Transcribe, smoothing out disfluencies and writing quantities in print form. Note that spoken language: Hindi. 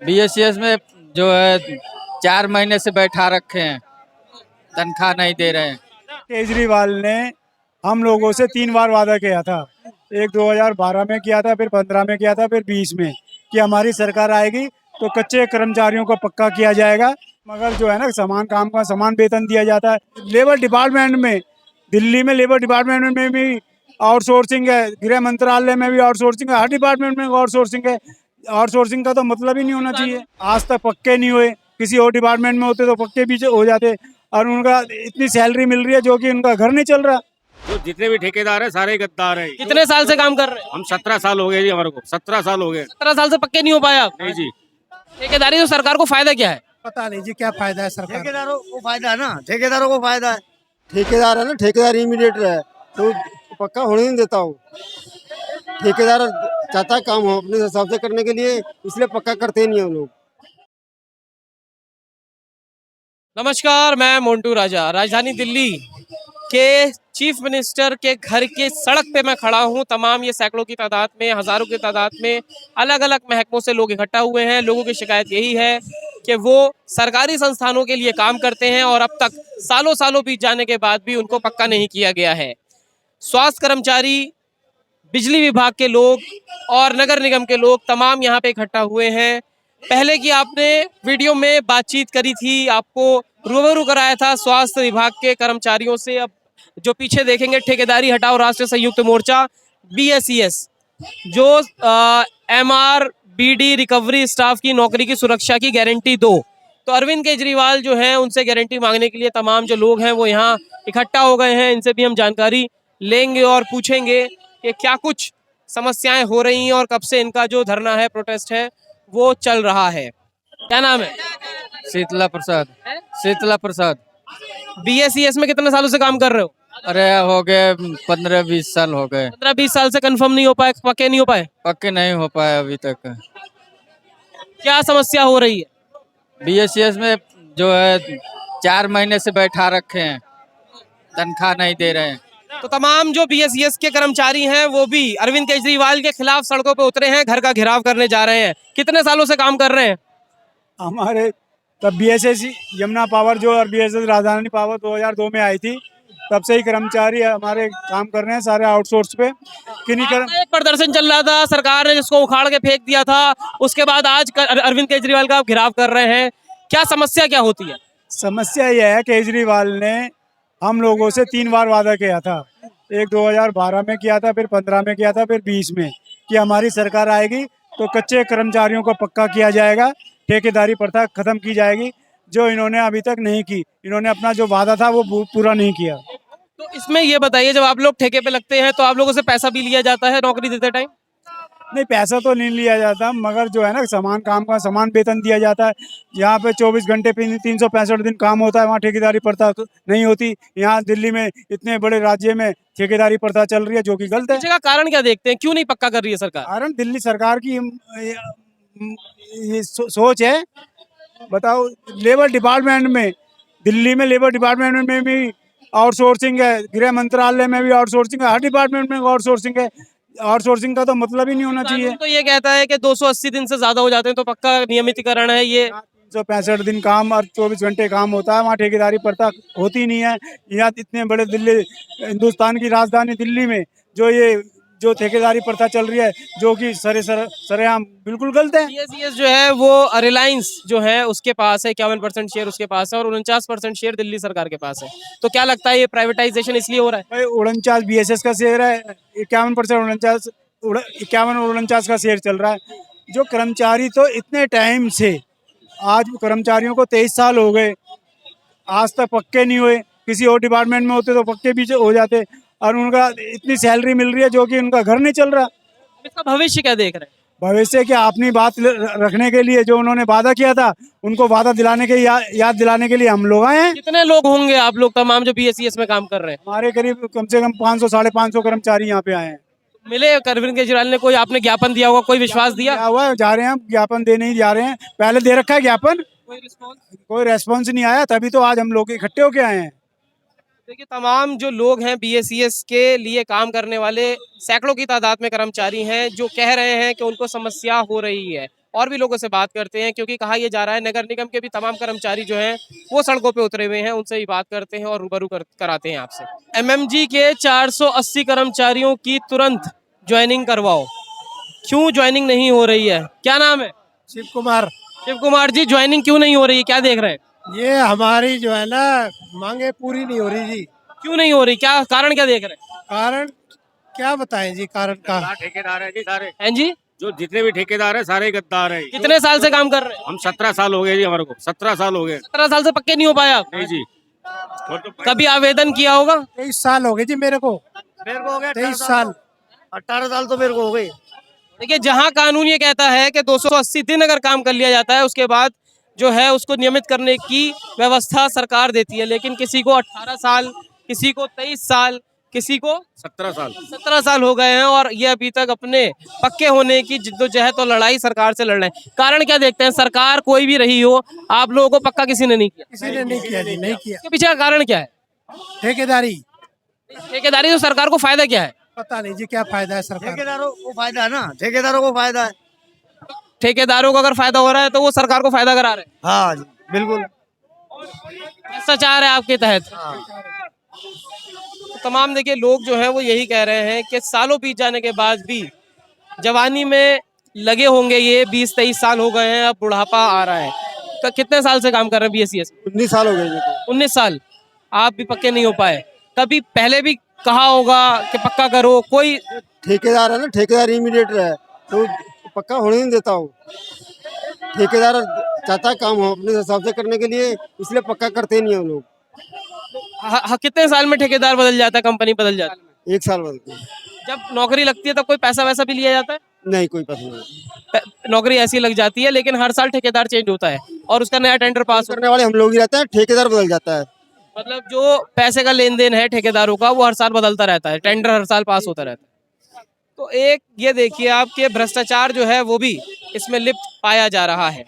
बीएससीएस में जो है 4 महीने से बैठा रखे हैं, तनख्वाह नहीं दे रहे हैं। केजरीवाल ने हम लोगों से 3 बार वादा किया था। एक 2012 में किया था, फिर 15 में किया था, फिर 20 में कि हमारी सरकार आएगी तो कच्चे कर्मचारियों को पक्का किया जाएगा। मगर जो है ना, समान काम का समान वेतन दिया जाता है। लेबर डिपार्टमेंट में, दिल्ली में लेबर डिपार्टमेंट में भी आउटसोर्सिंग है, गृह मंत्रालय में भी आउटसोर्सिंग है, हर डिपार्टमेंट में आउटसोर्सिंग है। आउटसोर्सिंग का तो मतलब ही नहीं होना चाहिए। आज तक पक्के नहीं हुए। किसी और डिपार्टमेंट में होते तो पक्के भी हो जाते, और उनका इतनी सैलरी मिल रही है जो कि उनका घर नहीं चल रहा। जो जितने भी ठेकेदार हैं सारे गद्दार हैं। कितने साल से काम कर रहे हैं? हम 17 साल हो गए जी, हमारे को 17 साल हो गए। 17 साल से पक्के नहीं हो पाए आप? नहीं जी। ठेकेदारी तो सरकार को फायदा क्या है? पता नहीं जी क्या फायदा है सरकार। ठेकेदारों को फायदा है ना, ठेकेदारों को फायदा है। ठेकेदार है ना, ठेकेदार इमीडिएट रहे तो पक्का होने नहीं देता हूँ। ठेकेदार चाहता है काम हो अपने हिसाब से करने के लिए, इसलिए पक्का करते नहीं है हम लोग। नमस्कार, मैं मोंटू राजा। राजधानी दिल्ली के चीफ मिनिस्टर के घर के सड़क पे मैं खड़ा हूँ। तमाम ये सैकड़ों की तादाद में, हजारों की तादाद में अलग अलग महकमों से लोग इकट्ठा हुए हैं। लोगों की शिकायत यही है कि वो सरकारी संस्थानों के लिए काम करते हैं और अब तक सालों सालों बीत जाने के बाद भी उनको पक्का नहीं किया गया है। स्वास्थ्य कर्मचारी, बिजली विभाग के लोग और नगर निगम के लोग तमाम यहाँ पे इकट्ठा हुए हैं। पहले की आपने वीडियो में बातचीत करी थी, आपको रूबरू कराया था स्वास्थ्य विभाग के कर्मचारियों से। अब जो पीछे देखेंगे, ठेकेदारी हटाओ राष्ट्रीय संयुक्त मोर्चा बीएसईएस, जो एमआरबीडी रिकवरी स्टाफ की नौकरी की सुरक्षा की गारंटी दो। तो अरविंद केजरीवाल जो हैं उनसे गारंटी मांगने के लिए तमाम जो लोग हैं वो यहाँ इकट्ठा हो गए हैं। इनसे भी हम जानकारी लेंगे और पूछेंगे कि क्या कुछ समस्याएं हो रही हैं और कब से इनका जो धरना है, प्रोटेस्ट है, वो चल रहा है। क्या नाम है? शीतला प्रसाद। शीतला प्रसाद। बीएसईएस में कितने सालों से काम कर रहे हो? अरे हो गए 15-20 साल हो गए। 15-20 साल से कंफर्म नहीं हो पाए, पक्के नहीं हो पाए? पक्के नहीं हो पाए अभी तक। क्या समस्या हो रही है? बीएससीएस में जो है 4 महीने से बैठा रखे हैं, तनख्वाह नहीं दे रहे हैं। तो तमाम जो बीएसईएस के कर्मचारी हैं वो भी अरविंद केजरीवाल के खिलाफ सड़कों पे उतरे हैं, घर का घेराव करने जा रहे हैं। कितने सालों से काम कर रहे हैं? हमारे तब बीएसएस यमुना पावर जो और बीएसएस राजधानी पावर 2002 में आई थी, तब से ही कर्मचारी हमारे काम कर रहे हैं सारे आउटसोर्स पे। किन्हीं एक प्रदर्शन चल रहा था, सरकार ने जिसको उखाड़ के फेंक दिया था, उसके बाद आज अरविंद केजरीवाल का आप घेराव कर रहे हैं। क्या समस्या क्या होती है? समस्या यह है, केजरीवाल ने हम लोगों से 3 बार वादा किया था। एक 2012 में किया था, फिर 15 में किया था, फिर 20 में कि हमारी सरकार आएगी तो कच्चे कर्मचारियों को पक्का किया जाएगा, ठेकेदारी प्रथा खत्म की जाएगी, जो इन्होंने अभी तक नहीं की। इन्होंने अपना जो वादा था वो पूरा नहीं किया। तो इसमें ये बताइए, जब आप लोग ठेके पे लगते हैं तो आप लोगों से पैसा भी लिया जाता है नौकरी देते टाइम? नहीं, पैसा तो नहीं लिया जाता, मगर जो है ना, समान काम का समान वेतन दिया जाता है। यहाँ पे 24 घंटे पे 365 दिन काम होता है, वहाँ ठेकेदारी प्रथा तो नहीं होती। यहाँ दिल्ली में, इतने बड़े राज्य में ठेकेदारी प्रथा चल रही है, जो कि गलत है। इसका कारण क्या देखते हैं, क्यों नहीं पक्का कर रही है सरकार? कारण दिल्ली सरकार की ये सोच है। बताओ, लेबर डिपार्टमेंट में, दिल्ली में लेबर डिपार्टमेंट में भी आउटसोर्सिंग है, गृह मंत्रालय में भी आउटसोर्सिंग है, हर डिपार्टमेंट में आउटसोर्सिंग है। आउटसोर्सिंग का तो मतलब ही नहीं होना चाहिए। तो ये कहता है कि 280 दिन से ज्यादा हो जाते हैं तो पक्का नियमितीकरण है ये। 365 दिन काम और 24 घंटे काम होता है, वहाँ ठेकेदारी प्रथा होती नहीं है। यहाँ इतने बड़े दिल्ली, हिंदुस्तान की राजधानी दिल्ली में जो ठेकेदारी प्रथा चल रही है, जो कि सरेआम बिल्कुल गलत है। बीएसईएस जो है वो रिलायंस जो है उसके पास है, 51% शेयर उसके पास है और 49% शेयर दिल्ली सरकार के पास है। तो क्या लगता है ये प्राइवेटाइजेशन इसलिए हो रहा है? भाई 49 बीएसएस का शेयर है, 51% 49 का शेयर चल रहा है। जो कर्मचारी तो इतने टाइम से, आज कर्मचारियों को 23 साल हो गए, आज तक पक्के नहीं हुए। किसी और डिपार्टमेंट में होते तो पक्के भी हो जाते, और उनका इतनी सैलरी मिल रही है जो कि उनका घर नहीं चल रहा। इसका भविष्य क्या देख रहे हैं? भविष्य की अपनी बात रखने के लिए, जो उन्होंने वादा किया था, उनको वादा दिलाने के याद दिलाने के लिए हम लोग आए हैं। कितने लोग होंगे आप लोग तमाम जो बीएसईएस में काम कर रहे हैं? हमारे करीब कम से कम 500-550 कर्मचारी यहाँ पे आए हैं। मिले अरविंद केजरीवाल ने? कोई आपने ज्ञापन दिया होगा, कोई विश्वास दिया? हुआ है, जा रहे हैं, हम ज्ञापन देने ही जा रहे हैं। पहले दे रखा है ज्ञापन, कोई रेस्पॉन्स नहीं आया, तभी तो आज हम लोग इकट्ठे होके आए हैं। देखिए, तमाम जो लोग हैं बीएसईएस के लिए काम करने वाले, सैकड़ों की तादाद में कर्मचारी हैं जो कह रहे हैं कि उनको समस्या हो रही है। और भी लोगों से बात करते हैं, क्योंकि कहा यह जा रहा है नगर निगम के भी तमाम कर्मचारी जो हैं वो सड़कों पे उतरे हुए हैं। उनसे भी बात करते हैं और रूबरू कराते हैं आपसे। एमएमजी के 480 कर्मचारियों की तुरंत ज्वाइनिंग करवाओ। क्यों ज्वाइनिंग नहीं हो रही है? क्या नाम है? शिव कुमार। शिव कुमार जी, ज्वाइनिंग क्यों नहीं हो रही है? क्या देख रहे हैं? ये हमारी जो है ना मांगे पूरी नहीं हो रही जी। क्यों नहीं हो रही? क्या कारण क्या देख रहे हैं? कारण क्या बताएं जी, कारण का ठेकेदार है जी सारे, हैं जी? जो जितने भी ठेकेदार है सारे गद्दार है। कितने साल से काम कर रहे हैं? हम 17 साल हो गए जी, हमारे को 17 साल हो गए। 17 साल से पक्के नहीं हो पाया आप? नहीं जी। और तो कभी आवेदन किया होगा? 23 साल हो गए जी मेरे को। मेरे को हो गया 23 साल। 18 साल तो मेरे को हो गए। देखिए, जहां कानून ये कहता है कि 280 दिन अगर काम कर लिया जाता है उसके बाद जो है उसको नियमित करने की व्यवस्था सरकार देती है, लेकिन किसी को 18 साल, किसी को 23 साल, किसी को 17 साल 17 साल हो गए हैं और ये अभी तक अपने पक्के होने की जिद्दोजहद और लड़ाई सरकार से लड़ रहे हैं। कारण क्या देखते हैं? सरकार कोई भी रही हो, आप लोगों को पक्का किसी ने नहीं किया। किसी ने नहीं किया जी, नहीं किया। इसके पीछे का कारण क्या है? ठेकेदारी। ठेकेदारी। तो सरकार को फायदा क्या है? पता नहीं जी क्या फायदा है सरकार को। ठेकेदारों को फायदा है ना, ठेकेदारों को फायदा है। ठेकेदारों को अगर फायदा हो रहा है तो वो सरकार को फायदा करा रहे हैं। हाँ जी बिल्कुल। भ्रष्टाचार है आपके तहत। तो तमाम देखिए लोग जो हैं वो यही कह रहे हैं कि सालों बीत जाने के बाद भी जवानी में लगे होंगे, ये 20-23 साल हो गए हैं, अब बुढ़ापा आ रहा है। तो कितने साल से काम कर रहे हैं बीएससीएस? 19 साल हो गए मेरे को। 19 साल। आप भी पक्के नहीं हो पाए? कभी पहले भी कहा होगा कि पक्का करो? कोई ठेकेदार है ना, ठेकेदार इमीडिएट है तो पक्का होने नहीं देता हूँ। ठेकेदार चाहता है काम हो अपने हिसाब से करने के लिए, इसलिए पक्का करते नहीं है लोग। कितने साल में ठेकेदार बदल जाता है, कंपनी बदल जाती है? 1 साल बदलते हैं। जब नौकरी लगती है तब कोई पैसा वैसा भी लिया जाता है? नहीं, कोई पता नहीं। नौकरी ऐसी लग जाती है, लेकिन हर साल ठेकेदार चेंज होता है और उसका नया टेंडर पास होता करने वाले हम लोग ही रहते हैं, ठेकेदार बदल जाता है। है। मतलब जो पैसे का लेन देन है ठेकेदारों का वो हर साल बदलता रहता है, टेंडर हर साल पास होता रहता है। तो एक ये देखिए आपके भ्रष्टाचार जो है वो भी इसमें लिप्त पाया जा रहा है।